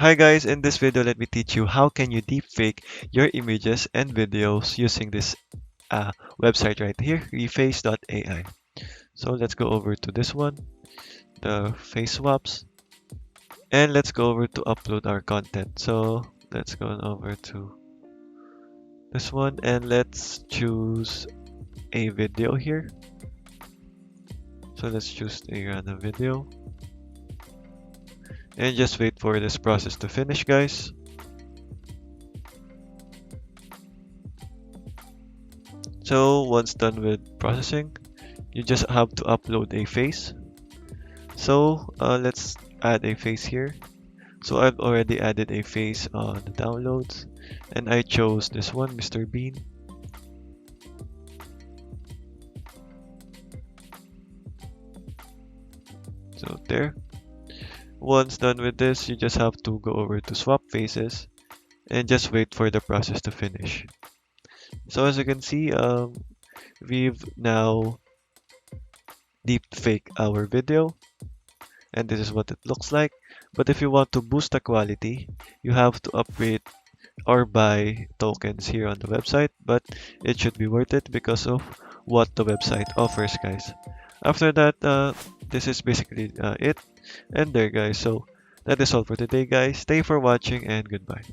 Hi guys, in this video let me teach you how can you deepfake your images and videos using this website right here, reface.ai. So let's go over to this one, the face swaps, and let's go over to upload our content. So let's go over to this one and let's choose a video here. So let's choose a random video and just wait for this process to finish, guys. So once done with processing, you just have to upload a face. So let's add a face here. So I've already added a face on the downloads and I chose this one, Mr. Bean. So there. Once done with this, you just have to go over to swap faces and just wait for the process to finish. So as you can see, we've now deepfake our video and this is what it looks like. But if you want to boost the quality, you have to upgrade or buy tokens here on the website, but it should be worth it because of what the website offers, guys. After that, this is basically it. And there, guys. So that is all for today, guys. Thank you for watching and goodbye.